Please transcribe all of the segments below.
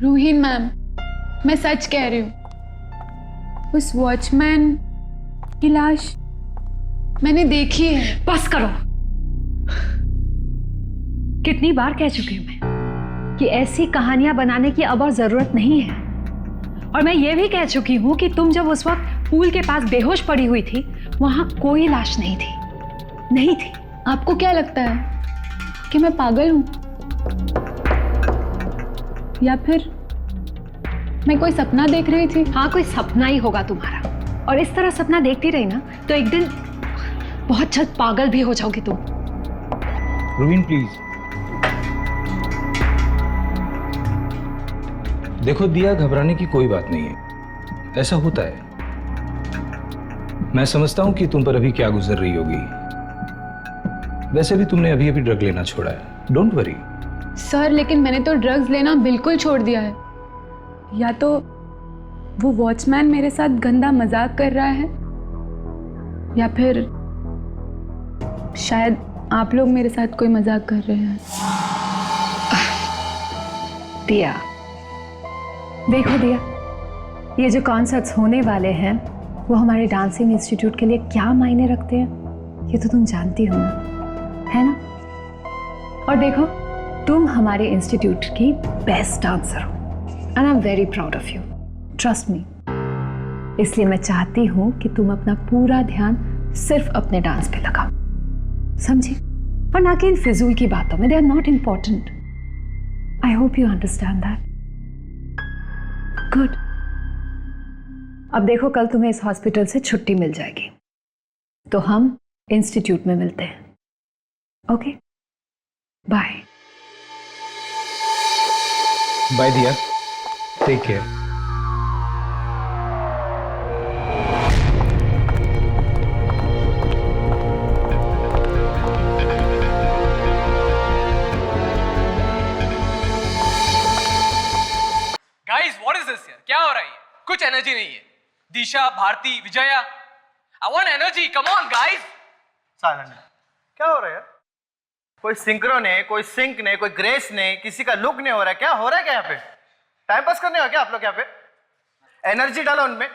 रूहीन ma'am, मैं सच कह रही हूँ, उस वॉचमैन की लाश मैंने देखी है। बस करो। कितनी बार कह चुकी हूं मैं कि ऐसी कहानियां बनाने की अब और जरूरत नहीं है। और मैं ये भी कह चुकी हूं कि तुम जब उस वक्त पूल के पास बेहोश पड़ी हुई थी, वहां कोई लाश नहीं थी, नहीं थी। आपको क्या लगता है कि मैं पागल हूं, या फिर मैं कोई सपना देख रही थी? हाँ, कोई सपना ही होगा तुम्हारा। और इस तरह सपना देखती रही ना तो एक दिन बहुत जल्द पागल भी हो जाओगी तुम। रूहीन प्लीज। देखो दिया, घबराने की कोई बात नहीं है, ऐसा होता है। मैं समझता हूं कि तुम पर अभी क्या गुजर रही होगी। वैसे भी तुमने अभी अभी ड्रग लेना छोड़ा है, डोंट वरी। सर लेकिन मैंने तो ड्रग्स लेना बिल्कुल छोड़ दिया है। या तो वो वॉचमैन मेरे साथ गंदा मजाक कर रहा है, या फिर शायद आप लोग मेरे साथ कोई मजाक कर रहे हैं। दिया, देखो दिया, ये जो कॉन्सर्ट्स होने वाले हैं वो हमारे डांसिंग इंस्टीट्यूट के लिए क्या मायने रखते हैं, ये तो तुम जानती हो ना, है ना? और देखो, तुम हमारे इंस्टीट्यूट की बेस्ट डांसर हो and I am very proud of you, trust me. इसलिए मैं चाहती हूँ कि तुम अपना पूरा ध्यान सिर्फ अपने डांस पे लगाओ, समझी? और ना कि इन फिजूल की बातों में, they are not important. I hope you understand that. Good. अब देखो, कल तुम्हें इस हॉस्पिटल से छुट्टी मिल जाएगी, तो हम इंस्टीट्यूट में मिलते हैं। Okay, bye. बाय दिया, take care. Guys what is this यार, क्या हो रहा है? कुछ एनर्जी नहीं है। Disha, Bharati, Vijaya, I want energy, come on guys. Silent. क्या हो रहा है यार? कोई सिंक्रो ने, कोई सिंक ने, कोई ग्रेस ने, किसी का लुक नहीं हो रहा है। क्या हो रहा है? क्या यहाँ पे टाइम पास करने हो क्या आप लोग? यहाँ पे एनर्जी डालो उनमें।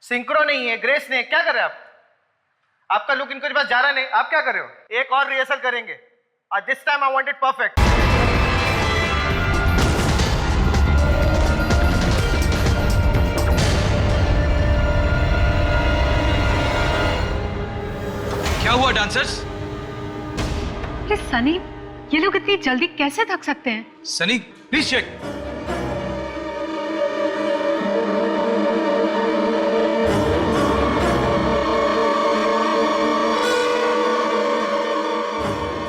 सिंक्रो नहीं है, ग्रेस नहीं है, क्या कर रहे हैं आप? आपका लुक इनके पास जा रहा नहीं, आप क्या कर रहे हो? एक और रिहर्सल करेंगे और this time I want it perfect. क्या हुआ डांसर्स? अरे सनी, ये लोग इतनी जल्दी कैसे थक सकते हैं? Sunny please check.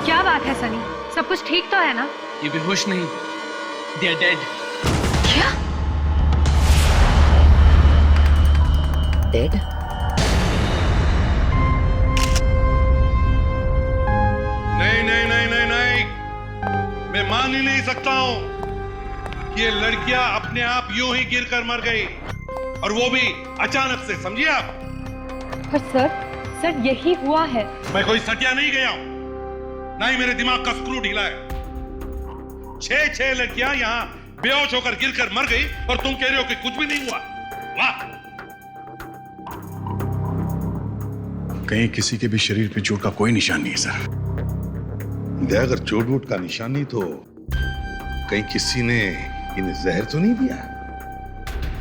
क्या बात है सनी, सब कुछ ठीक तो है ना? ये बेहोश नहीं, दे आर डेड। क्या? डेड? नहीं, मैं मान ही नहीं सकता हूं कि ये लड़कियां अपने आप यूं ही गिरकर मर गई, और वो भी अचानक से, समझिए आप? पर सर यही हुआ है। मैं कोई सटिया नहीं गया हूं, ना ही मेरे दिमाग का स्क्रू ढीला है। 6 लड़कियां यहां बेहोश होकर गिरकर मर गई और तुम कह रहे हो कि कुछ भी नहीं हुआ? वाह! कहीं किसी के भी शरीर पे चोट का कोई निशान नहीं है सर। अगर चोट वोट का निशान नहीं तो कहीं किसी ने इन्हें जहर तो नहीं दिया?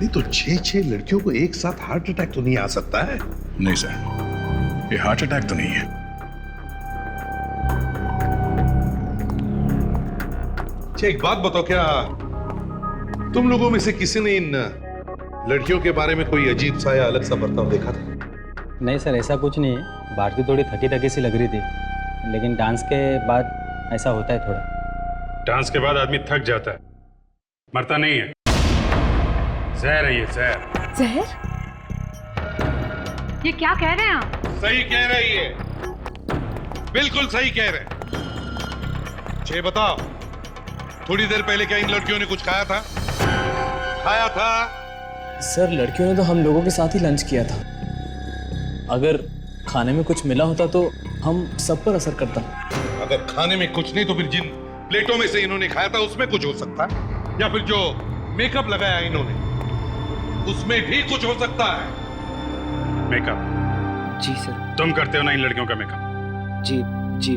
नहीं तो 6 लड़कियों को एक साथ हार्ट अटैक तो नहीं आ सकता है? नहीं सर, ये हार्ट अटैक तो नहीं है। अच्छा एक बात बताओ, क्या तुम लोगों में से किसी ने इन लड़कियों के बारे में कोई अजीब सा या अलग सा बर्ताव देखा था? नहीं सर, ऐसा कुछ नहीं है। भारती थोड़ी थकी थकी सी लग रही थी, लेकिन डांस के बाद ऐसा होता है थोड़ा। डांस के बाद आदमी थक जाता है, मरता नहीं है। जहर है ये, जहर। जहर? ये क्या कह रहे हैं आप? सही कह रही है, बिल्कुल सही कह रहे। छे बताओ, थोड़ी देर पहले क्या इन लड़कियों ने कुछ खाया था? खाया था? सर लड़कियों ने तो हम लोगों के साथ ही लंच किया था। अगर खाने में कुछ मिला होता तो हम सब पर असर करता। अगर खाने में कुछ नहीं तो फिर जिन प्लेटों में से इन्होंने खाया था उसमें कुछ हो सकता है, या फिर जो मेकअप लगाया इन्होंने, उसमें भी कुछ हो सकता है। मेकअप? जी सर। तुम करते हो ना इन लड़कियों का मेकअप? जी जी,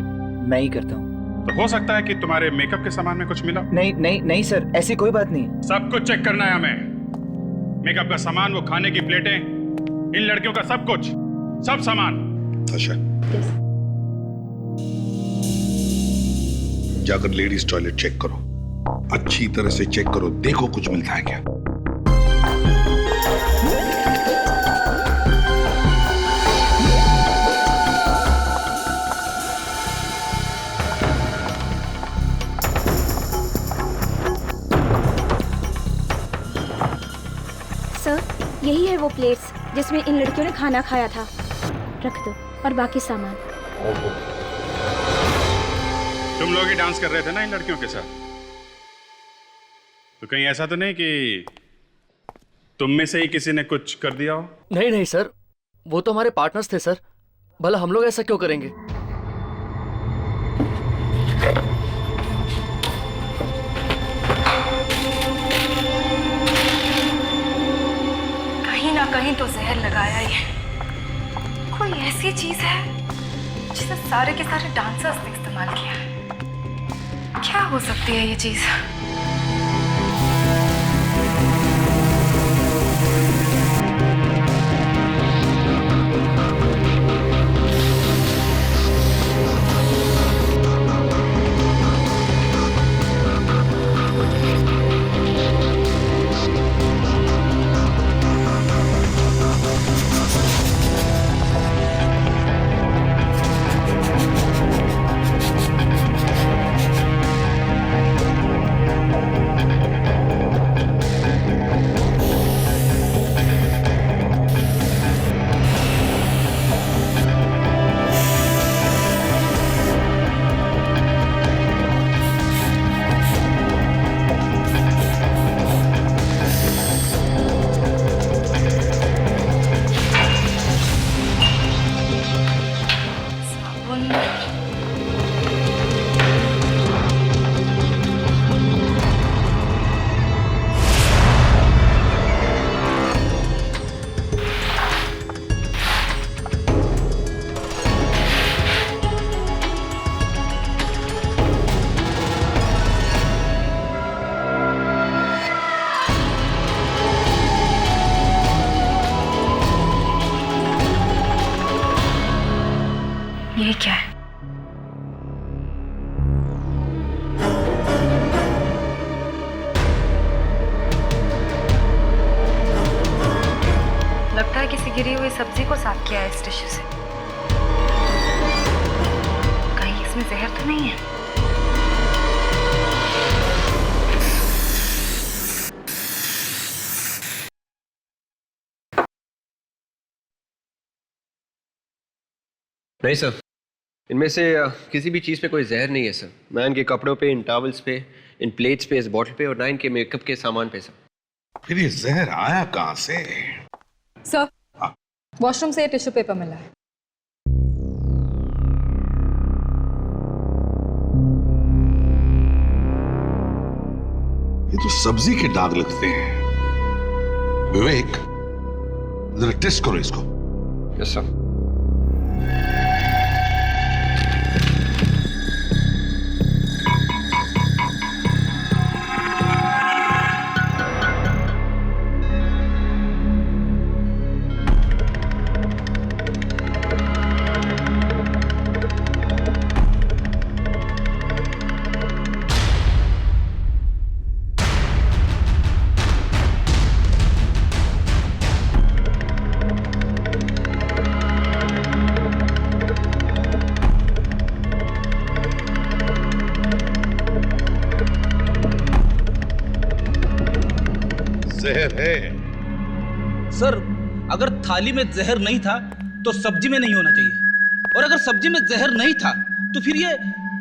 मैं ही करता हूँ। तो हो सकता है कि तुम्हारे मेकअप के सामान में कुछ मिला। नहीं नहीं नहीं सर, ऐसी कोई बात नहीं। सब कुछ चेक करना है हमें। मेकअप का सामान, वो खाने की प्लेटें, इन लड़कियों का सब कुछ, सब सामान। अच्छा, जाकर लेडीज टॉयलेट चेक करो, अच्छी तरह से चेक करो, देखो कुछ मिलता है क्या। सर, यही है वो प्लेट्स जिसमें इन लड़कियों ने खाना खाया था। रख दो, और बाकी सामान। तुम लोग ही डांस कर रहे थे ना इन लड़कियों के साथ? तो कहीं ऐसा तो नहीं कि तुम में से ही किसी ने कुछ कर दिया हो? नहीं नहीं सर, वो तो हमारे पार्टनर्स थे सर। भला हम लोग ऐसा क्यों करेंगे? कहीं ना कहीं तो जहर लगाया ही है। कोई ऐसी चीज है जिसे सारे के सारे डांसर्स ने इस्तेमाल किया है। क्या हो सकती है ये चीज? ये क्या है? लगता है किसी गिरी हुई सब्जी को साफ किया है इस टिश्यू से। कहीं इसमें जहर तो नहीं है? नहीं सर, इनमें से किसी भी चीज़ पे कोई जहर नहीं है सर। ना इनके कपड़ों पे, इन टॉवल्स पे, इन प्लेट्स पे, इस बॉटल पे, और ना इनके मेकअप के सामान पे सर। फिर ये जहर आया कहाँ से? सर, वॉशरूम से टिश्यू पेपर मिला है। ये तो सब्जी के दाग लगते हैं। विवेक, जरा टेस्ट करो इसको। Yes sir. जहर है सर। अगर थाली में जहर नहीं था तो सब्जी में नहीं होना चाहिए, और अगर सब्जी में जहर नहीं था तो फिर ये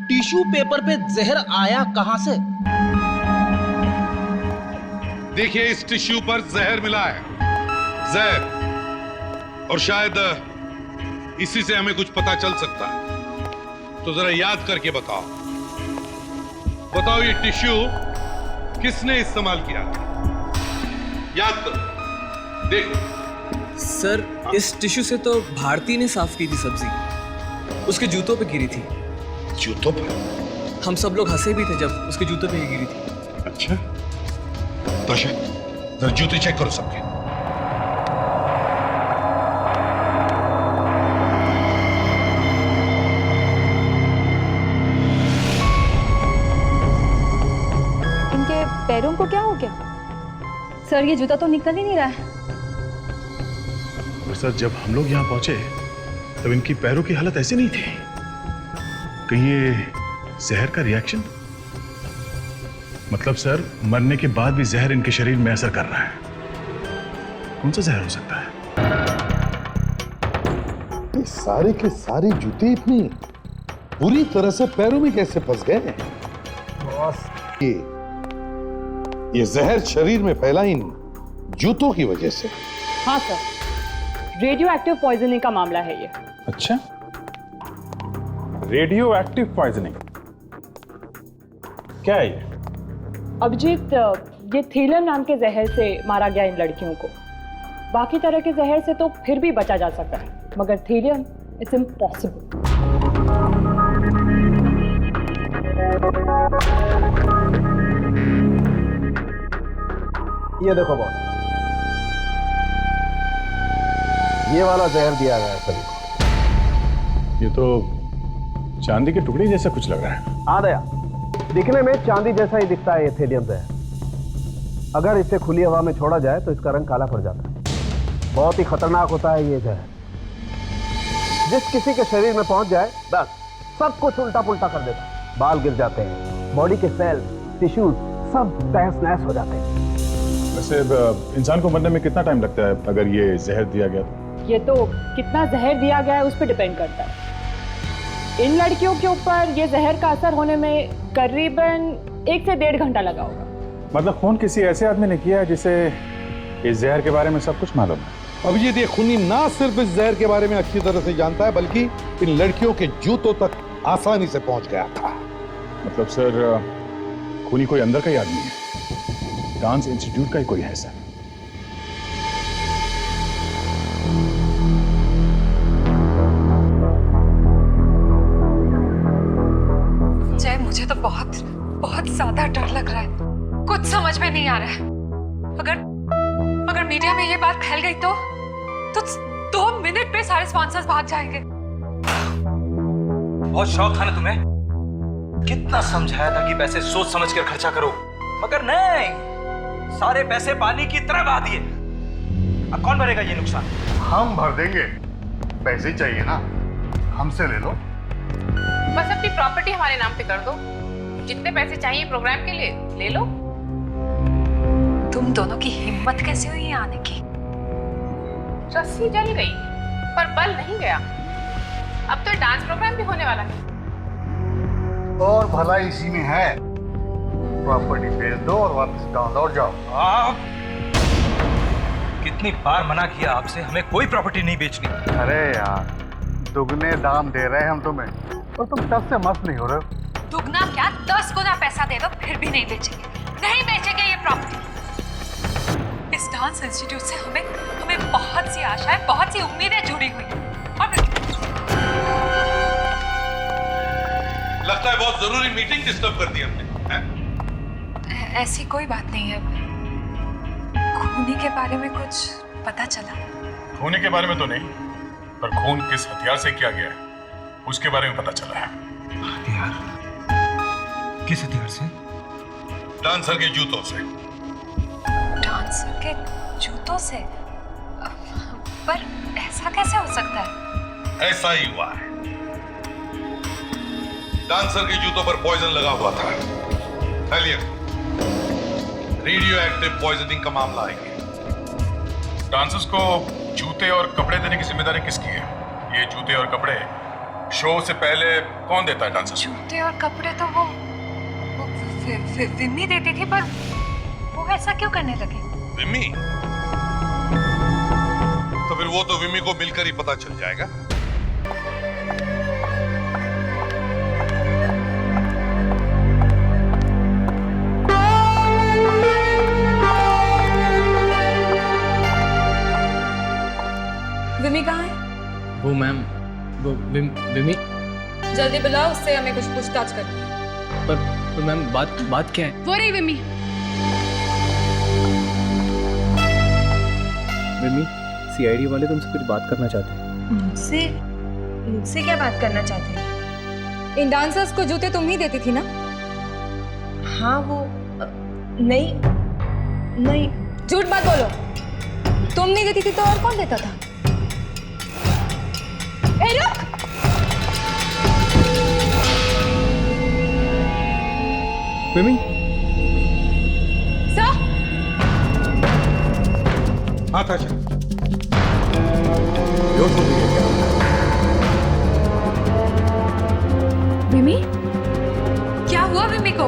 टिश्यू पेपर पे जहर आया कहां से? देखिए, इस टिश्यू पर जहर मिला है, जहर, और शायद इसी से हमें कुछ पता चल सकता है। तो जरा याद करके बताओ, ये टिश्यू किसने इस्तेमाल किया? याद करो, देखो। सर इस टिश्यू से तो भारती ने साफ की थी सब्जी, उसके जूतों पे गिरी थी। जूतों पर? हम सब लोग हंसे भी थे जब उसके जूतों पे ये गिरी थी। अच्छा, तोशा, जरा जूते चेक करो सबके। इनके पैरों को क्या हो गया? सर ये जूता तो निकल ही नहीं रहा है। और सर जब हम लोग यहाँ पहुंचे तब इनकी पैरों की हालत ऐसी नहीं थी। कहीं ये जहर का रिएक्शन? मतलब सर मरने के बाद भी जहर इनके शरीर में असर कर रहा है। कौन सा जहर हो सकता है? ये सारे के सारे जूते इतनी बुरी तरह से पैरों में कैसे फंस गए? बॉस, ये जहर शरीर में फैला इन जूतों की वजह से। हाँ सर, रेडियो एक्टिव पॉइजनिंग का मामला है ये। अच्छा, रेडियो एक्टिव पॉइजनिंग क्या है ये? अभिजीत, ये थीलियम नाम के जहर से मारा गया इन लड़कियों को। बाकी तरह के जहर से तो फिर भी बचा जा सकता है, मगर थीलियम इट्स इम्पॉसिबल। ये देखो बॉस, ये वाला जहर दिया गया है सभी को। ये तो चांदी के टुकड़े जैसा कुछ लग रहा है। हाँ दया, दिखने में चांदी जैसा ही दिखता है ये थेलियम जहर। अगर इसे खुली हवा में छोड़ा जाए तो इसका रंग काला पड़ जाता है। बहुत ही खतरनाक होता है ये जहर। जिस किसी के शरीर में पहुंच जाए बस सब कुछ उल्टा पुल्टा कर देता है। बाल गिर जाते हैं, बॉडी के सेल, टिश्यूज सब तहस नहस हो जाते हैं। वैसे इंसान को मरने में कितना टाइम लगता है अगर ये जहर दिया गया तो? ये तो कितना जहर दिया गया है उस पर डिपेंड करता है। इन लड़कियों के ऊपर ये जहर का असर होने में करीबन 1 से 1.5 घंटा लगा होगा। मतलब खून किसी ऐसे आदमी ने किया है जिसे इस जहर के बारे में सब कुछ मालूम है। अभिजीत, ये खूनी ना सिर्फ इस जहर के बारे में अच्छी तरह से जानता है बल्कि इन लड़कियों के जूतों तक आसानी से पहुंच गया था। मतलब सर खूनी कोई अंदर का ही आदमी है, डांस इंस्टीट्यूट का ही कोई है सर। जय, मुझे तो बहुत बहुत ज्यादा डर लग रहा है। कुछ समझ में नहीं आ रहा है। अगर मीडिया में ये बात फैल गई तो 2 मिनट पे सारे स्पॉन्सर्स भाग जाएंगे। बहुत शौक था ना तुम्हें? कितना समझाया था कि पैसे सोच समझ कर खर्चा करो, मगर नहीं, सारे पैसे पानी की तरह बहा दिए। अब कौन भरेगा ये नुकसान? हम भर देंगे, पैसे ही चाहिए ना, हमसे ले लो। बस अपनी प्रॉपर्टी हमारे नाम पे कर दो, जितने पैसे चाहिए प्रोग्राम के लिए ले लो। तुम दोनों की हिम्मत कैसे हुई आने की? रस्सी जल गई पर बल नहीं गया। अब तो डांस प्रोग्राम भी होने वाला है। और भला इसी में है, प्रॉपर्टी बेच दो और वापस गांव लौट जाओ। आप कितनी बार मना किया आपसे, हमें कोई प्रॉपर्टी नहीं बेचनी। अरे यार, दुगने दाम दे रहे हैं हम तुम्हें और तुम तब से मस्त नहीं हो रहे हो। दुगना क्या, 10 गुना पैसा दे दो फिर भी नहीं बेचेंगे, नहीं बेचेंगे ये प्रॉपर्टी। इस डांस इंस्टीट्यूट से हमें बहुत सी आशाएं, बहुत सी उम्मीदें जुड़ी हुई हैं। और लगता है बहुत जरूरी मीटिंग डिस्टर्ब कर दी हमने। ऐसी कोई बात नहीं है। खूनी के बारे में कुछ पता चला? खूनी के बारे में तो नहीं, पर खून किस हथियार से किया गया है उसके बारे में पता चला है। हथियार? किस हथियार से? डांसर के जूतों से। डांसर के जूतों से? पर ऐसा कैसे हो सकता है? ऐसा ही हुआ है। डांसर के जूतों पर पॉइजन लगा हुआ था, थैलियम, रेडियो एक्टिव पॉइजनिंग का मामला है। डांसर्स को जूते और कपड़े देने की जिम्मेदारी किसकी है? ये जूते और कपड़े शो से पहले कौन देता है डांसर्स? जूते और कपड़े तो वो विम्मी देती थी, पर वो ऐसा क्यों करने लगे? विम्मी? तो फिर वो तो विम्मी को मिलकर ही पता चल जाएगा। मैम वो विमी जल्दी बुलाओ, उससे हमें कुछ पूछताछ करनी है। पर मैम बात क्या है? वो रही विमी। विमी सीआईडी वाले तुमसे कुछ बात करना चाहते हैं। मुझसे क्या बात करना चाहते हैं? इन डांसर्स को जूते तुम ही देती थी ना? हाँ वो नहीं। झूठ मत बोलो, तुम नहीं देती थी तो और कौन देता था? ए रुक! विमी सर हाँ था विमी, क्या हुआ विमी को?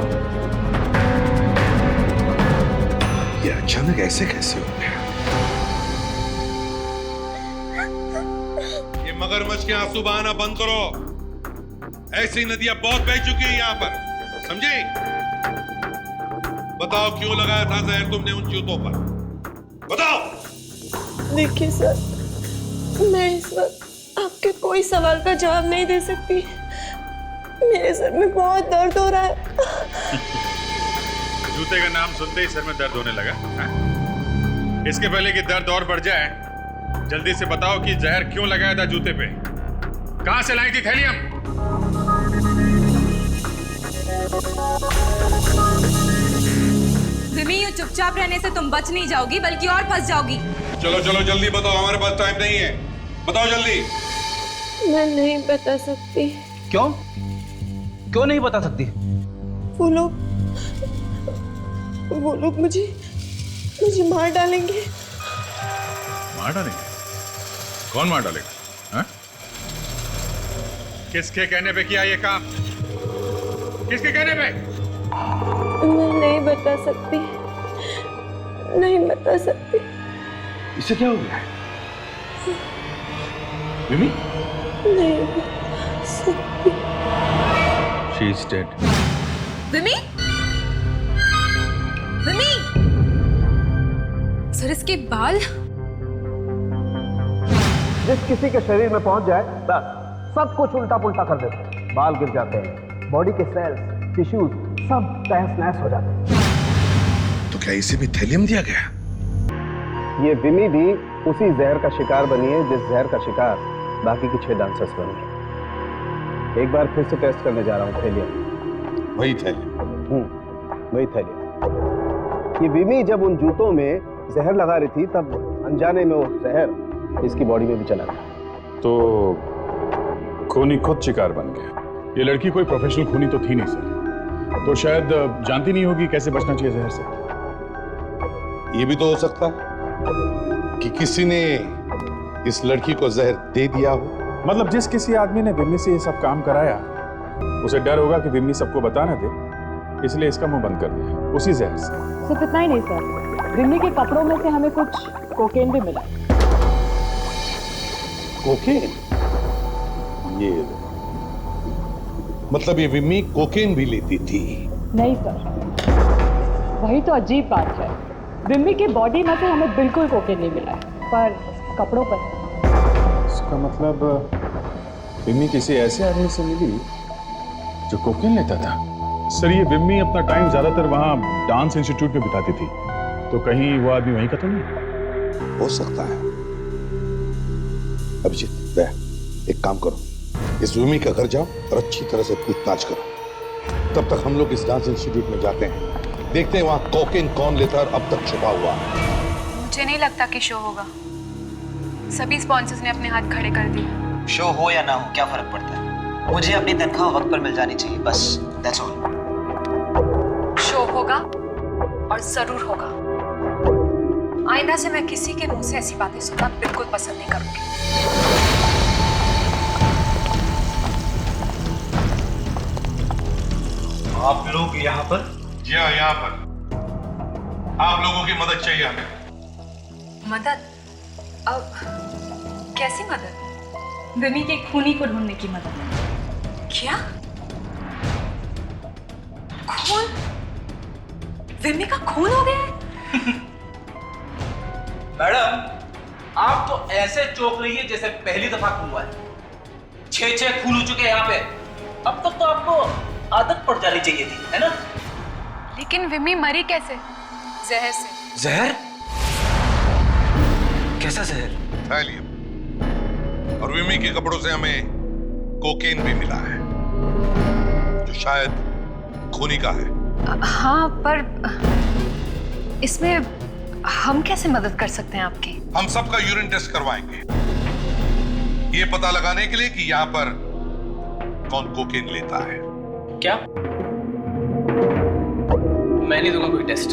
ये अचानक ऐसे कैसे हो गया? ये मगरमच्छ के आंसू बहाना बंद करो। ऐसी नदियां बहुत बह चुकी है यहाँ पर, समझे? बताओ क्यों लगाया था जहर तुमने उन जूतों पर? बताओ। देखिए सर, मैं इस वक्त आपके कोई सवाल का जवाब नहीं दे सकती। मेरे सर में बहुत दर्द हो रहा है। जूते का नाम सुनते ही सर में दर्द होने लगा हा? इसके पहले कि दर्द और बढ़ जाए, जल्दी से बताओ कि जहर क्यों लगाया था जूते पे? कहां से लाई थी थैलियम? विमी, ये चुपचाप रहने से तुम बच नहीं जाओगी बल्कि और फंस जाओगी। चलो चलो जल्दी बताओ, हमारे पास टाइम नहीं है। बताओ जल्दी। मैं नहीं बता सकती। क्यों नहीं बता सकती? वो लोग मुझे मार डालेंगे। मार डालेंगे? कौन मार डालेगा? हा? किसके कहने पे किया ये काम? किसके कहने पे? मैं नहीं बता सकती। इससे क्या हो गया है? विमी? नहीं बता सकती। She is dead. विमी? सर, इसके बाल? जिस किसी के शरीर में पहुंच जाए बस सब कुछ उल्टा पुल्टा कर देते हैं। बाल गिर जाते हैं, बॉडी के सेल्स, टिश्यूज सब तहस नहस हो जाते हैं। तो क्या इसे भी थैलियम दिया गया? ये विमी भी उसी जहर का शिकार बनी है जिस जहर का शिकार बाकी के 6 डांसर्स बने। एक बार फिर से टेस्ट करने जा रहा हूँ थैलियम। वही थैलियम? वही थैलियम। ये विमी जब उन जूतों में जहर लगा रही थी तब अनजाने में वो जहर इसकी बॉडी में भी चला गया। तो खूनी खुद शिकार बन गया। ये लड़की कोई प्रोफेशनल खूनी तो थी नहीं सर, तो शायद जानती नहीं होगी कैसे बचना चाहिए जहर से। ये भी तो हो सकता है कि किसी ने इस लड़की को जहर दे दिया हो। मतलब जिस किसी आदमी ने विम्मी से ये सब काम कराया, उसे डर होगा कि विम्मी सबको बता न दे, इसलिए इसका मुंह बंद कर दिया उसी जहर से। सिर्फ इतना ही नहीं सर, विम्मी के कपड़ों में से हमें कुछ कोकेन भी मिला। कोकेन? ये मतलब ये विम्मी कोकेन भी लेती थी? नहीं सर, वही तो अजीब बात है। विम्मी के बॉडी में से हमें बिल्कुल कोकेन नहीं मिला है, पर कपड़ों पर। इसका मतलब विम्मी किसी ऐसे आदमी से मिली जो कोकेन लेता था। सर, ये विम्मी अपना टाइम ज्यादातर वहाँ डांस इंस्टीट्यूट में बिताती थी, तो कहीं वो आदमी वहीं का तो नहीं? हो सकता है। अभिजीत, एक काम करो, इस विम्मी का घर जाओ और अच्छी तरह से पूछताछ करो। तब तक हम लोग इस डांस इंस्टीट्यूट में जाते हैं, देखते हैं वहाँ कोकेन कौन लेता है और अब तक छुपा हुआ है। मुझे नहीं लगता कि शो होगा। सभी स्पॉन्सर्स ने अपने हाथ खड़े कर दिए। शो हो या ना हो क्या फर्क पड़ता है? मुझे अपनी तनख्वाह वक्त पर मिल जानी चाहिए, बस दैट्स ऑल। शो होगा और जरूर होगा। आइंदा से मैं किसी के मुंह से ऐसी बातें सुनना बिल्कुल पसंद नहीं करूंगी। आप लोग यहाँ पर? जी हाँ, यहाँ पर। आप लोगों की मदद चाहिए हमें। मदद? अब कैसी मदद? विमी के खूनी को ढूंढने की मदद। क्या? खून? विमी का खून हो गया है? मैडम, आप तो ऐसे चौंक रही है जैसे पहली दफा खून हुआ है। 6 खून हो चुके हैं यहाँ पे। अब तक तो आपको आदत पड़ जानी चाहिए थी, है ना? लेकिन विमी मरी कैसे? जहर से। जहर? कैसा जहर? थैलियम। और विमी के कपड़ों से हमें कोकेन भी मिला है, जो शायद खूनी का है। हाँ, पर इसमें हम कैसे मदद कर सकते हैं आपकी? हम सबका यूरिन टेस्ट करवाएंगे, ये पता लगाने के लिए कि यहाँ पर कौन कोकेन लेता है। क्या? मैं नहीं दूंगा कोई टेस्ट।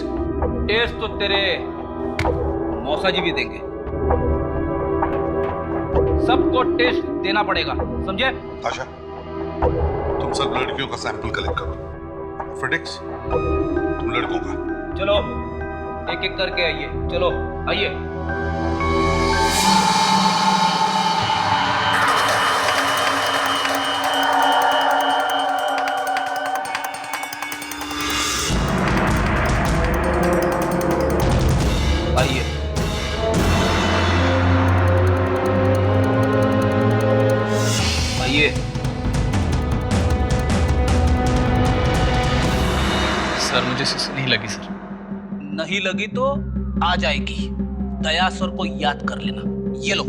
टेस्ट तो तेरे मौसा जी भी देंगे। सबको टेस्ट देना पड़ेगा, समझे? आशा, तुम सब लड़कियों का सैंपल कलेक्ट करो। फ्रेडिक्स, तुम लड़कों का। चलो एक एक करके आइए। चलो आइए। आइए। आइए। सर मुझे सुस्ती नहीं लगी सर। नहीं लगी तो आ जाएगी। दया सर को याद कर लेना। ये लो।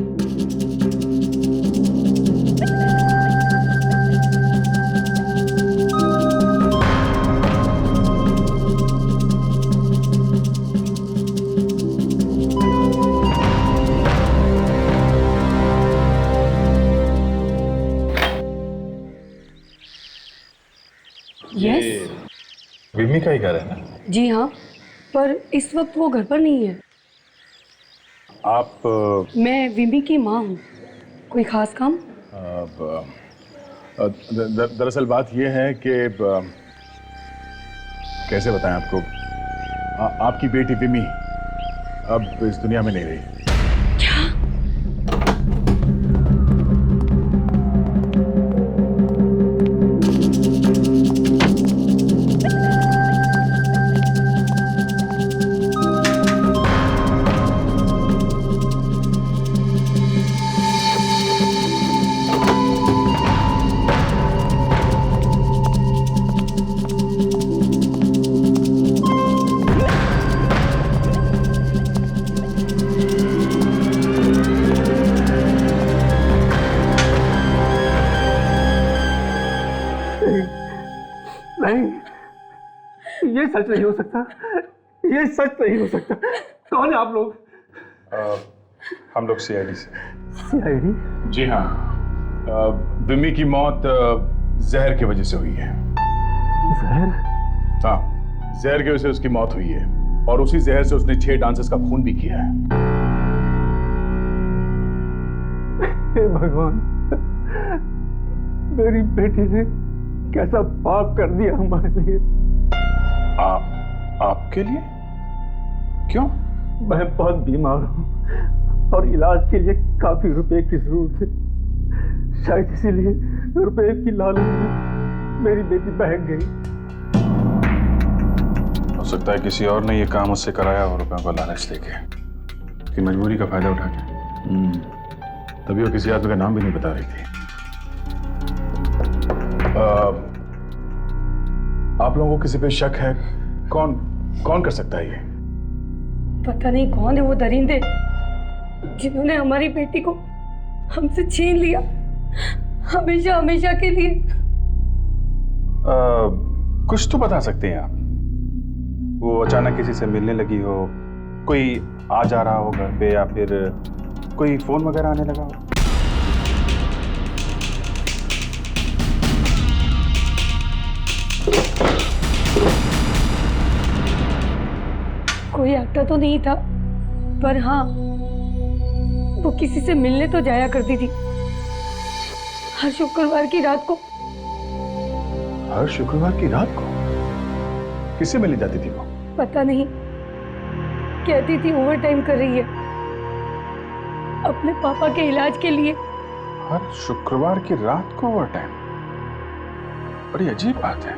ये विमी का ही घर है ना? जी हाँ, पर इस वक्त वो घर पर नहीं है। आप मैं विमी की माँ हूँ। कोई खास काम? दरअसल बात ये है कि कैसे बताएं आपको, आपकी बेटी विमी अब इस दुनिया में नहीं रही। ये सच नहीं हो सकता। ये सच नहीं हो सकता। कौन है आप लोग? हम लोग सीआईडी से। सीआईडी? जी हाँ, विमी की मौत जहर की वजह से हुई है। जहर? हाँ, जहर की वजह से उसकी मौत हुई है और उसी जहर से उसने 6 डांसर्स का खून भी किया है। हे भगवान, मेरी बेटी ने कैसा पाप कर दिया हमारे लिए। आपके लिए? क्यों? मैं बहुत बीमार हूँ और इलाज के लिए काफी रुपए की जरूरत है। शायद इसीलिए रुपए की लालच में मेरी बेटी बहक गई। हो सकता है किसी और ने ये काम उससे कराया और रुपयों को लालच देके, कि मजबूरी का फायदा उठा के। तभी वो किसी आदमी का नाम भी नहीं बता रही थी। आप लोगों को किसी पे शक है? कौन कर सकता है ये? पता नहीं कौन है वो दरिंदे जिन्होंने हमारी बेटी को हमसे छीन लिया, हमेशा हमेशा के लिए। कुछ तो बता सकते हैं आप। वो अचानक किसी से मिलने लगी हो, कोई आ जा रहा हो घर पे, या फिर कोई फोन वगैरह आने लगा हो? कोई आता तो नहीं था, पर हाँ, वो किसी से मिलने तो जाया करती थी हर शुक्रवार की रात को। हर शुक्रवार की रात को? किससे मिलने जाती थी वो? पता नहीं, कहती थी ओवर टाइम कर रही है अपने पापा के इलाज के लिए। हर शुक्रवार की रात को ओवर टाइम? बड़ी अजीब बात है।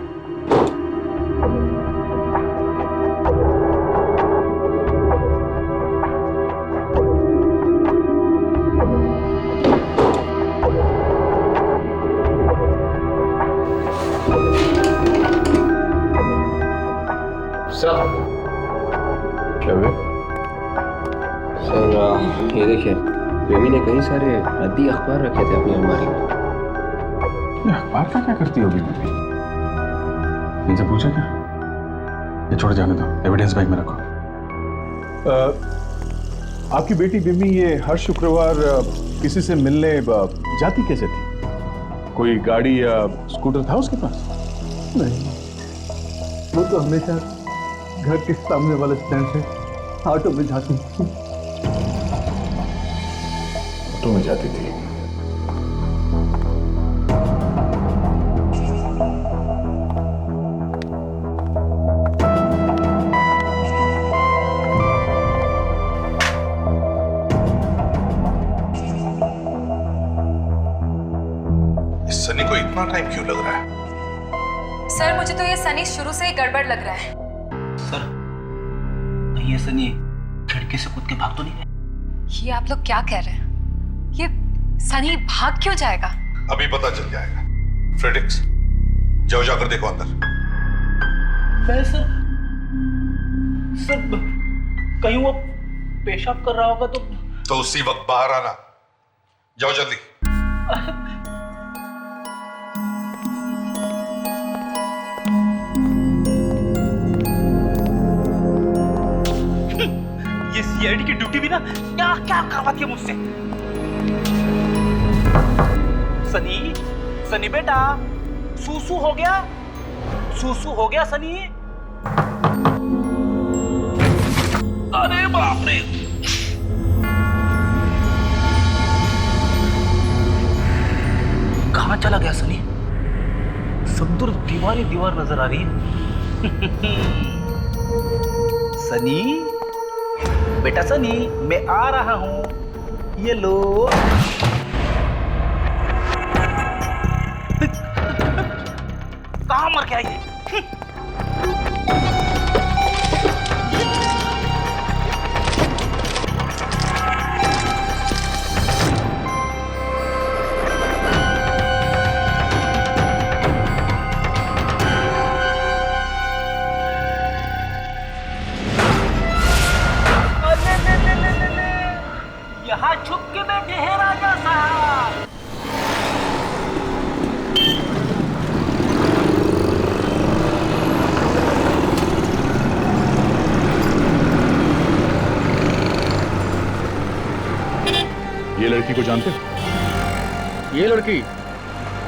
ये देखिए, बेबी ने कई सारे रद्दी अखबार रखे थे अपनी अलमारी में। अखबार का क्या करती होगी बेबी? इनसे पूछा क्या? ये छोड़ जाने दो, एविडेंस बैग में रखो। आपकी बेटी बिम्मी ये हर शुक्रवार किसी से मिलने जाती कैसे थी? कोई गाड़ी या स्कूटर था उसके पास? नहीं, वो तो हमेशा घर के सामने वाले स्टैंड से ऑटो में जाती थी। ऑटो में जाती थी? सनी को इतना टाइम क्यों लग रहा है? सर मुझे तो ये सनी शुरू से ही गड़बड़ लग रहा है। सर ये सनी खिड़की से कूद के भाग तो नहीं गए? ये आप लोग क्या कह रहे हैं? ये सनी भाग क्यों जाएगा? अभी पता चल जाएगा। फ्रेडिक्स, जाओ जाकर देखो अंदर। मैं सर कहीं वो पेशाब कर रहा होगा तो उसी वक्त बाहर आना। जाओ जल्दी। ये सीआईडी की ड्यूटी भी ना क्या क्या करवाती है मुझसे। सनी बेटा, सूसू हो गया? सूसू हो गया सनी? अरे बाप रे, कहां चला गया सनी? सब दूर दीवार नजर आ रही है। सनी बेटा, सनी मैं आ रहा हूं, ये लो। कहां मर गया ये? यहाँ छुप के बैठे हैं राजा साहब। ये लड़की को जानते हो? ये लड़की?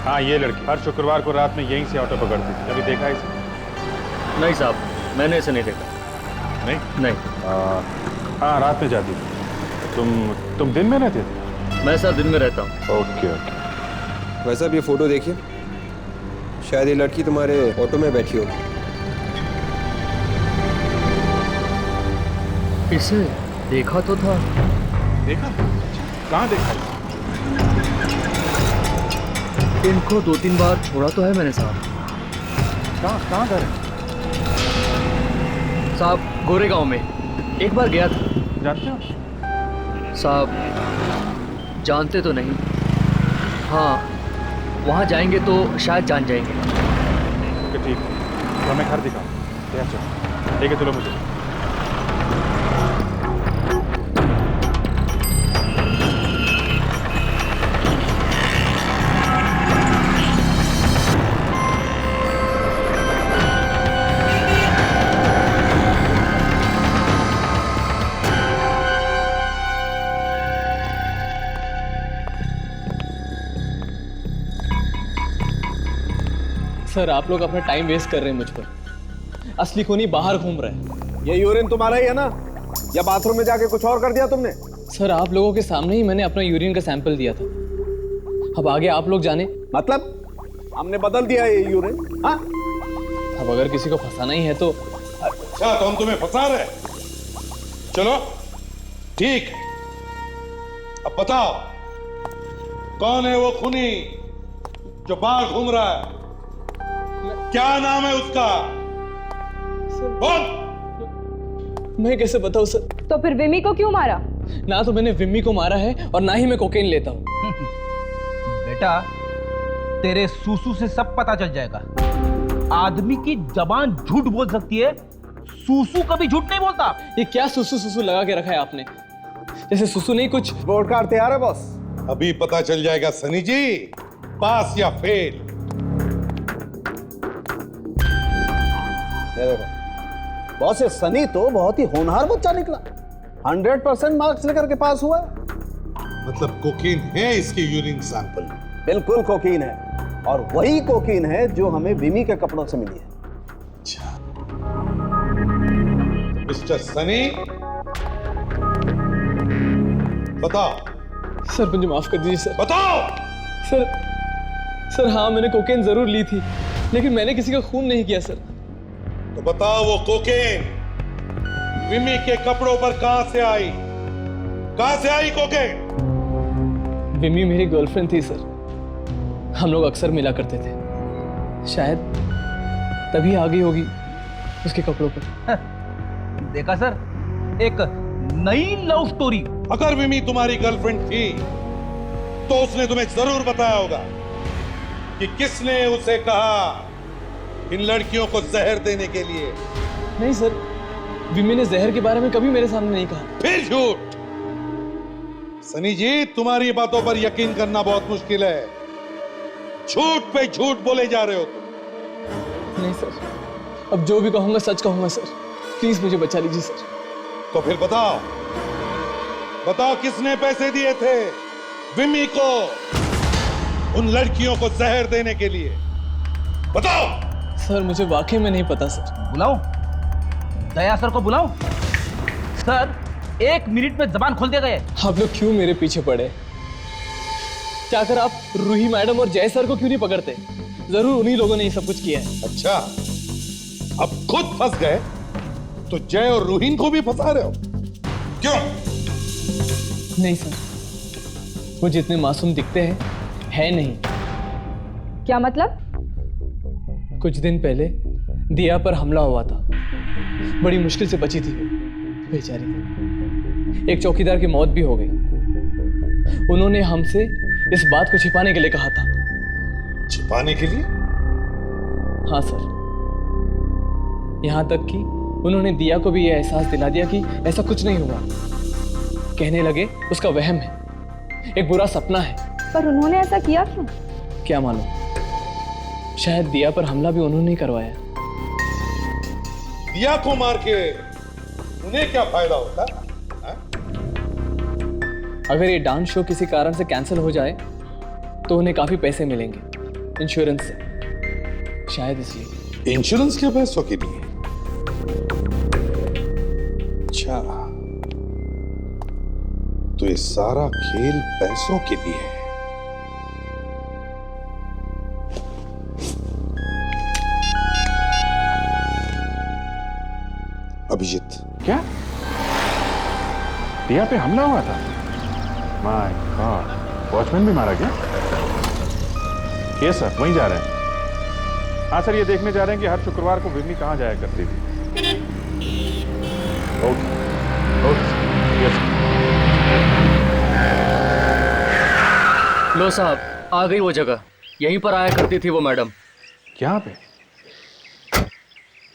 हाँ, ये लड़की हर शुक्रवार को रात में यहीं से ऑटो पकड़ती थी। कभी देखा है इसे? नहीं साहब, मैंने इसे नहीं देखा। नहीं? नहीं। हाँ, रात में जाती थी। तुम दिन में रहते थे? मैं सर दिन में रहता हूँ। ओके। वैसे अब ये फोटो देखिए, शायद ये लड़की तुम्हारे ऑटो में बैठी होगी। इसे देखा तो था। देखा? कहाँ देखा? इनको 2-3 बार छोड़ा तो है मैंने साहब। कहाँ घर है? साहब गोरेगांव में एक बार गया था। जानते हो? साहब जानते तो नहीं। हाँ, वहाँ जाएंगे तो शायद जान जाएंगे। ठीक है, तो हमें घर दिखाओ। ठीक है, चलो मुझे। सर आप लोग अपना टाइम वेस्ट कर रहे हैं मुझ पर। असली खूनी बाहर घूम रहा है। ये यूरिन तुम्हारा ही है ना, या बाथरूम में जाके कुछ और कर दिया तुमने? सर आप लोगों के सामने ही मैंने अपना यूरिन का सैंपल दिया था। अब आगे आप लोग जाने। मतलब हमने बदल दिया ये यूरिन? हाँ, अब अगर किसी को फंसाना ही है तो। अच्छा, तो हम तुम्हें फंसा रहे? चलो ठीक है, अब बताओ कौन है वो खूनी जो बाहर घूम रहा है? क्या नाम है उसका? बोल। मैं कैसे बताऊं सर? तो फिर विमी को क्यों मारा? ना तो मैंने विम्मी को मारा है और ना ही मैं कोकेन लेता हूँ। बेटा, तेरे सूसू से सब पता चल जाएगा। आदमी की जबान झूठ बोल सकती है, सूसू कभी झूठ नहीं बोलता। ये क्या सूसू सूसू लगा के रखा है आपने? जैसे सुसु नहीं कुछ। बोर्ड कार्ड तैयार है बॉस? अभी पता चल जाएगा सनी जी, पास या फेल। ये देखो बॉस, ये सनी तो बहुत ही होनहार बच्चा निकला, 100% मार्क्स लेकर के पास हुआ। मतलब कोकीन है इसके यूरिन सैंपल? बिल्कुल कोकीन है, और वही कोकीन है जो हमें विमी के कपड़ों से मिली है। अच्छा, मिस्टर सनी बताओ। सर मुझे माफ कर दीजिए सर। बताओ। सर हाँ, मैंने कोकेन जरूर ली थी, लेकिन मैंने किसी का खून नहीं किया सर। तो बताओ वो कोकेन विमी के कपड़ों पर कहां से आई? कहां से आई कोकेन? विमी मेरी गर्लफ्रेंड थी सर, हम लोग अक्सर मिला करते थे, शायद तभी आ गई होगी उसके कपड़ों पर। देखा सर, एक नई लव स्टोरी। अगर विमी तुम्हारी गर्लफ्रेंड थी तो उसने तुम्हें जरूर बताया होगा कि किसने उसे कहा इन लड़कियों को जहर देने के लिए। नहीं सर, विमी ने जहर के बारे में कभी मेरे सामने नहीं कहा। फिर झूठ। सनी जी, तुम्हारी बातों पर यकीन करना बहुत मुश्किल है, झूठ पे झूठ बोले जा रहे हो तुम। नहीं सर, अब जो भी कहूंगा सच कहूंगा सर, प्लीज मुझे बचा लीजिए सर। तो फिर बताओ, बताओ किसने पैसे दिए थे विमी को उन लड़कियों को जहर देने के लिए? बताओ। सर मुझे वाकई में नहीं पता सर। बुलाओ दया सर को, बुलाओ। सर 1 मिनट में जबान खोल दे गए। आप लोग क्यों मेरे पीछे पड़े? क्या कर आप रूही मैडम और जय सर को क्यों नहीं पकड़ते? जरूर उन्हीं लोगों ने ये सब कुछ किया है। अच्छा, अब खुद फंस गए तो जय और रूहीन को भी फंसा रहे हो? क्यों? नहीं सर, वो जितने मासूम दिखते हैं है नहीं। क्या मतलब? कुछ दिन पहले दिया पर हमला हुआ था, बड़ी मुश्किल से बची थी वो बेचारी। एक चौकीदार की मौत भी हो गई। उन्होंने हमसे इस बात को छिपाने के लिए कहा था। छिपाने के लिए? हाँ सर, यहां तक कि उन्होंने दिया को भी यह एहसास दिला दिया कि ऐसा कुछ नहीं हुआ। कहने लगे उसका वहम है, एक बुरा सपना है। पर उन्होंने ऐसा किया क्यों? क्या मालूम, शायद दिया पर हमला भी उन्होंने ही करवाया। दिया को मार के उन्हें क्या फायदा होता? अगर ये डांस शो किसी कारण से कैंसिल हो जाए तो उन्हें काफी पैसे मिलेंगे इंश्योरेंस से, शायद इसलिए। इंश्योरेंस के पैसों के लिए? अच्छा, तो ये सारा खेल पैसों के लिए है। अभिजीत, क्या दिया पे हमला हुआ था? माय गॉड, वॉचमैन भी मारा गया? ये सर वहीं जा रहे हैं। हाँ सर, ये देखने जा रहे हैं कि हर शुक्रवार को विमी कहाँ जाया करती थी। Okay okay yes. लो साहब, आ गई वो जगह, यहीं पर आया करती थी वो मैडम। यहाँ पे?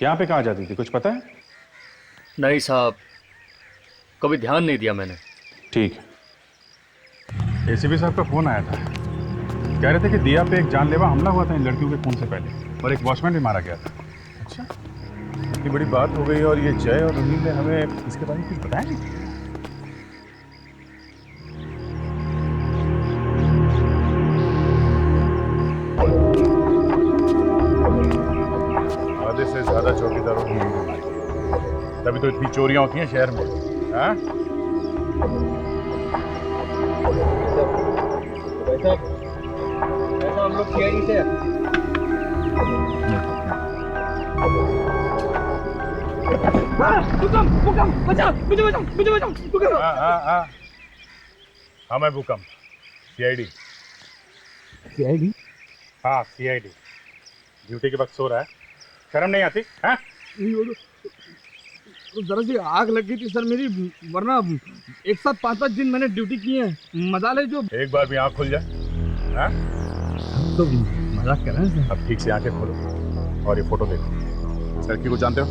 यहाँ पे कहाँ जाती थी, कुछ पता है? नहीं साहब, कभी ध्यान नहीं दिया मैंने। ठीक है। एसीपी साहब का फोन आया था, कह रहे थे कि दिया पे एक जानलेवा हमला हुआ था इन लड़कियों के खून से पहले, और एक वॉचमैन भी मारा गया था। अच्छा, इतनी बड़ी बात हो गई और ये जय और रुही ने हमें इसके बारे में कुछ बताया नहीं। आधे से ज्यादा चौकीदारों की मारी, तभी तो इतनी चोरियां होती हैं शहर में। हाँ? हम लोग सीआईडी से हाँ मैं भूकंप, सीआईडी। सीआईडी? हाँ सीआईडी। ड्यूटी के वक्त सो रहा है, शर्म नहीं आती? हाँ? तो जरा सी आग लग गई थी सर मेरी, वरना एक साथ 5-5 दिन मैंने ड्यूटी की है। मजा ले जो एक बार भी आँख खुल जाए। हाँ? तो मजाक कर रहे हैं। अब ठीक से आंखें खोलो और ये फोटो देखो। इस लड़की को जानते हो?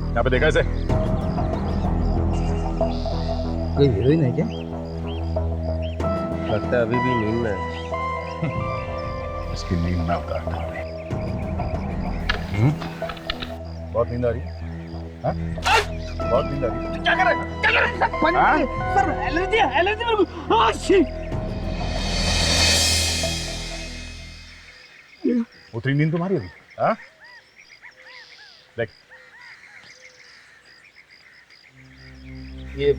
यहाँ पे देखा इसे? कोई हीरोइन है क्या? लगता है अभी भी नींद में है। इसकी नींद में उतारना है। बहुत नींद आ रही है? हाँ? बहुत नींद आ रही है? क्या कर रहे हैं? क्या कर रहे हैं? सर एलर्जी है, एलर्जी मेरे को। हाँ शिट। उतरी नींद तुम्हारी अभी? हाँ? देख ये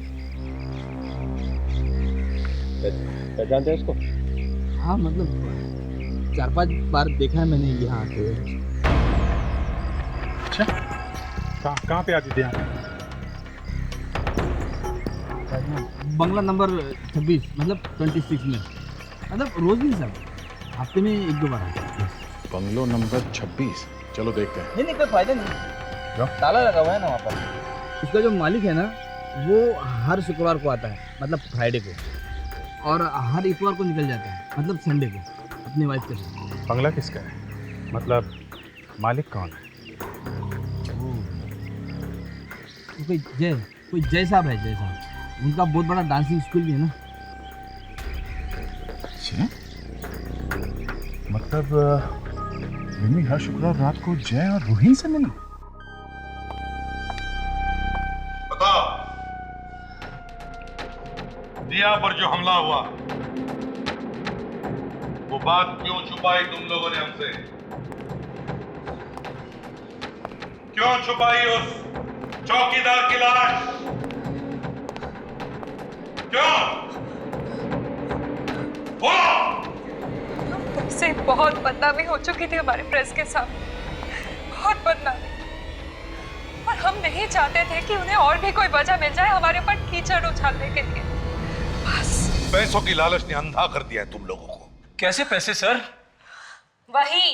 पहचानते हैं इसको? हाँ मतलब 4-5 बार देखा है मैंने यहाँ आते हुए। अच्छा, कहाँ पे आती थी यहाँ? बंगला नंबर 26 मतलब 26 में, मतलब रोज नहीं सर, हफ्ते में 1-2 बार आता है। Bungalow number 26। चलो देखते हैं। नहीं कोई फायदा नहीं, क्यों? ताला लगा हुआ है ना वहाँ पर। उसका जो मालिक है ना वो हर शुक्रवार को आता है, मतलब फ्राइडे को, और हर इतवार को निकल जाता है, मतलब संडे को, अपनी वाइफ के साथ। बंगला किसका है? मतलब मालिक कौन है? कोई जय साहब है, जय साहब। उनका बहुत बड़ा डांसिंग स्कूल भी है ना। अच्छा, मतलब रिमी हर शुक्रवार रात को जय और रूही से मिली? बताओ, दिया पर जो हमला हुआ वो बात क्यों छुपाई तुम लोगों ने हमसे? क्यों छुपाई उस चौकीदार की लाश? क्यों? से बहुत बदनामी हो चुकी थी हमारे प्रेस के साथ, बहुत बदनामी। और हम नहीं चाहते थे कि उन्हें और भी कोई वजह मिल जाए हमारे ऊपर कीचड़ उछालने के लिए। बस पैसों की लालच ने अंधा कर दिया है तुम लोगों को। कैसे पैसे सर? वही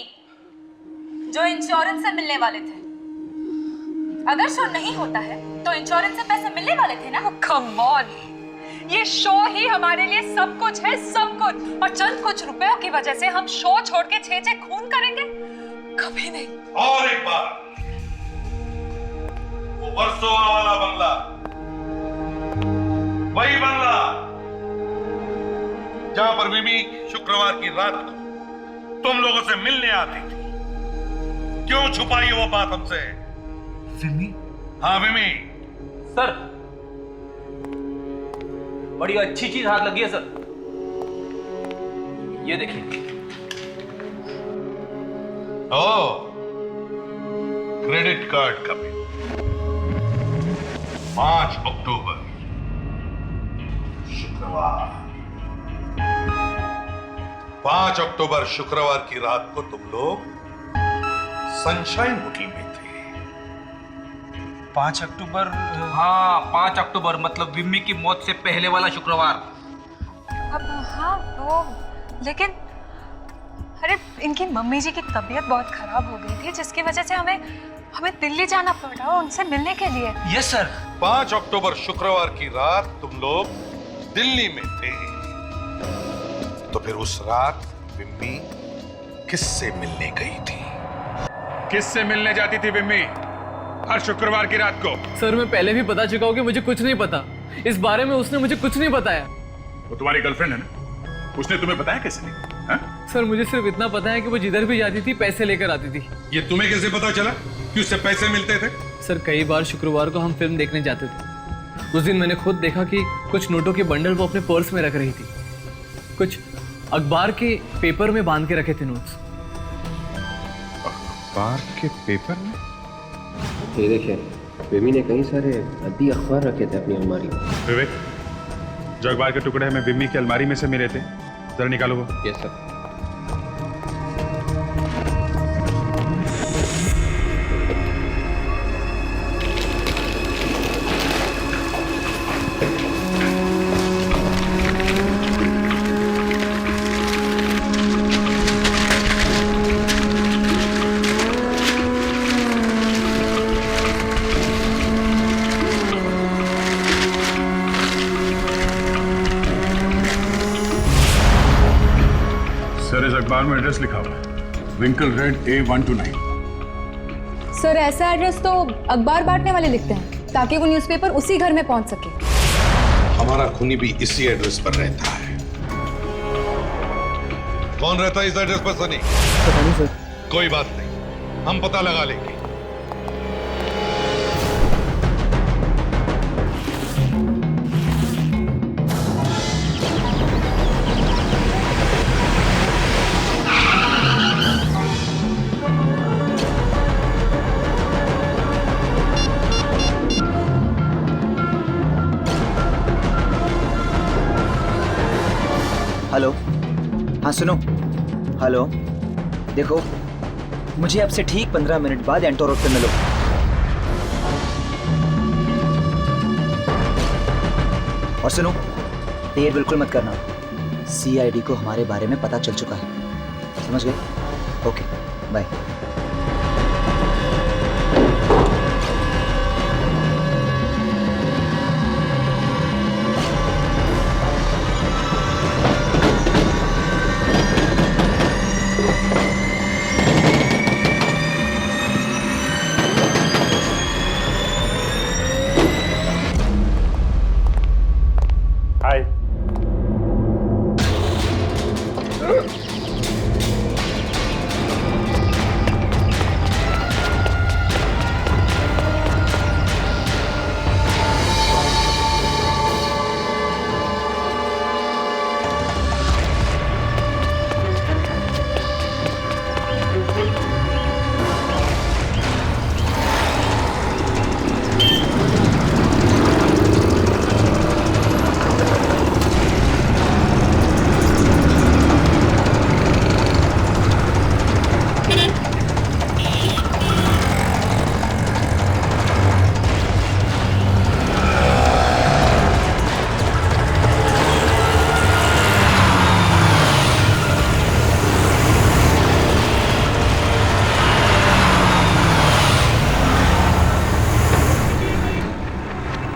जो इंश्योरेंस से मिलने वाले थे। अगर शो नहीं होता है तो इंश्योरेंस से पैसे मिलने वाले थे ना। कम ऑन, ये शो ही हमारे लिए सब कुछ है, सब कुछ। और चंद कुछ रुपयों की वजह से हम शो छोड़ के 6 खून करेंगे? कभी नहीं। और एक बार, वो वर्सोवा वाला बंगला, वही बंगला जहां पर विमी शुक्रवार की रात को तुम लोगों से मिलने आती थी, क्यों छुपाई वो बात हमसे? विमी? हाँ विमी। सर, बड़ी अच्छी चीज हाथ लगी है सर, ये देखिए। ओ, क्रेडिट कार्ड का बिल, 5 अक्टूबर शुक्रवार। 5 अक्टूबर शुक्रवार की रात को तुम लोग सनशाइन होटल में थे। 5 अक्टूबर? हाँ, 5 अक्टूबर मतलब विम्मी की मौत से पहले वाला शुक्रवार। अब हाँ वो, लेकिन अरे इनकी मम्मी जी की तबीयत बहुत खराब हो गई थी, जिसकी वजह से हमें दिल्ली जाना पड़ा उनसे मिलने के लिए। Yes sir. 5 अक्टूबर शुक्रवार की रात तुम लोग दिल्ली में थे, तो फिर उस रात विम्मी किससे मिलने गई थी? किससे मिलने जाती थी विम्मी हर शुक्रवार की रात को? सर मैं पहले भी बता चुका हूँ कि मुझे कुछ नहीं पता इस बारे में। उसने मुझे कुछ नहीं बताया। वो तुम्हारी गर्लफ्रेंड है ना, उसने तुम्हें बताया कैसे नहीं? हाँ? सर मुझे सिर्फ इतना पता है कि वो जिधर भी जाती थी पैसे लेकर आती थी। ये तुम्हें कैसे पता चला कि उससे पैसे मिलते थे? सर कई बार शुक्रवार को हम फिल्म देखने जाते थे। उस दिन मैंने खुद देखा कि कुछ नोटों के बंडल वो अपने पर्स में रख रही थी, कुछ अखबार के पेपर में बांध के रखे थे नोट्स। अखबार के पेपर में? ये देखिए, विमी ने कई सारे अद्दी अखबार रखे थे अपनी अलमारी में। विवेक, जो अखबार के टुकड़े हमें विमी की अलमारी में से मिले थे, जरा निकालो वो। Yes sir. अखबार में एड्रेस लिखा हुआ है, विंकल रेड A129। सर ऐसा एड्रेस तो अखबार बांटने वाले लिखते हैं ताकि वो न्यूज़पेपर उसी घर में पहुंच सके। हमारा खूनी भी इसी एड्रेस पर रहता है। कौन रहता है इस एड्रेस पर सनी? पता नहीं सर। कोई बात नहीं, हम पता लगा लेंगे। हेलो, हाँ सुनो, हेलो, देखो मुझे आपसे ठीक 15 मिनट बाद एंटो रोड पे मिलो। और सुनो, देर बिल्कुल मत करना, CID को हमारे बारे में पता चल चुका है, समझ गए? Okay, bye. हाय।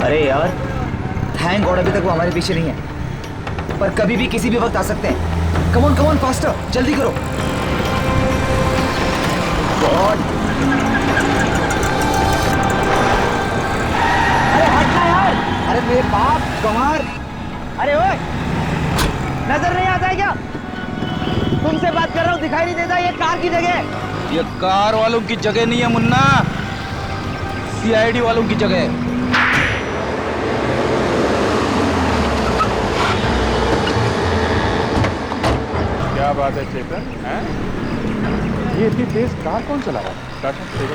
अरे यार, थैंक गॉड अभी तक वो हमारे पीछे नहीं है, पर कभी भी किसी भी वक्त आ सकते हैं। कम ऑन फास्टर, जल्दी करो। गॉड, अरे हटना यार, अरे मेरे बाप कमार, अरे ओए, नजर नहीं आता है क्या? तुमसे बात कर रहा हूँ, दिखाई नहीं देता? ये कार की जगह है। ये कार वालों की जगह नहीं है मुन्ना, CID वालों की जगह है। क्या बात है चेतन, हैं? ये इतनी तेज कार कौन चला रहा है? टाटा, देखो।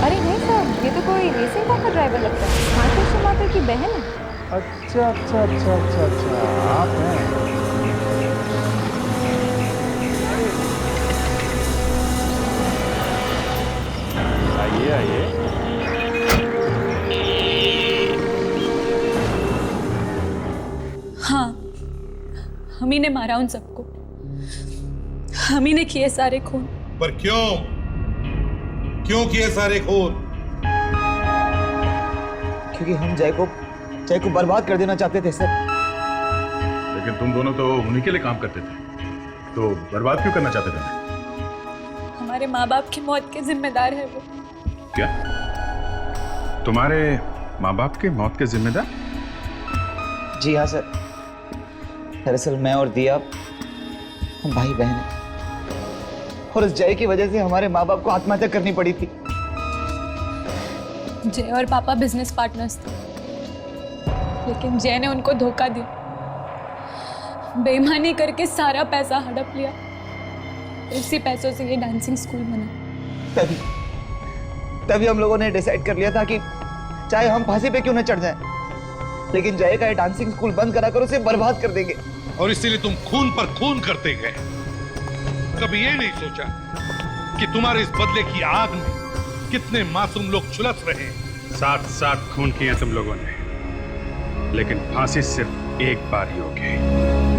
अरे नहीं सर, ये तो कोई रेसिंग कार का ड्राइवर लगता है। माथुर से माथुर की बहन है। अच्छा अच्छा अच्छा अच्छा अच्छा, आप हैं। आइए आइए। हाँ, हम ही ने मारा उन सबको, हम ही ने किए सारे खून। पर क्यों? क्यों किए सारे खून? क्योंकि हम जय को बर्बाद कर देना चाहते थे सर। लेकिन तुम दोनों तो उन्हीं के लिए काम करते थे, तो बर्बाद क्यों करना चाहते थे? हमारे माँ बाप की मौत के जिम्मेदार है वो। क्या? तुम्हारे माँ बाप के मौत के जिम्मेदार? जी हाँ सर, दरअसल मैं और दिया हम भाई बहन हैं, और इस जय की वजह से हमारे माँ बाप को आत्महत्या करनी पड़ी थी। जय और पापा बिजनेस पार्टनर्स थे, लेकिन जय ने उनको धोखा दिया, बेईमानी करके सारा पैसा हड़प लिया। उसी पैसों से ये डांसिंग स्कूल बना। तभी हम लोगों ने डिसाइड कर लिया था कि चाहे हम फांसी पे क्यों न चढ़ जाएं, लेकिन जय का ये डांसिंग स्कूल बंद करा कर उसे बर्बाद कर देंगे। और इसीलिए तुम खून पर खून करते गए। कभी ये नहीं सोचा कि तुम्हारे इस बदले की आग में कितने मासूम लोग झुलस रहे हैं। साथ साथ खून किए तुम लोगों ने, लेकिन फांसी सिर्फ एक बार ही होगी।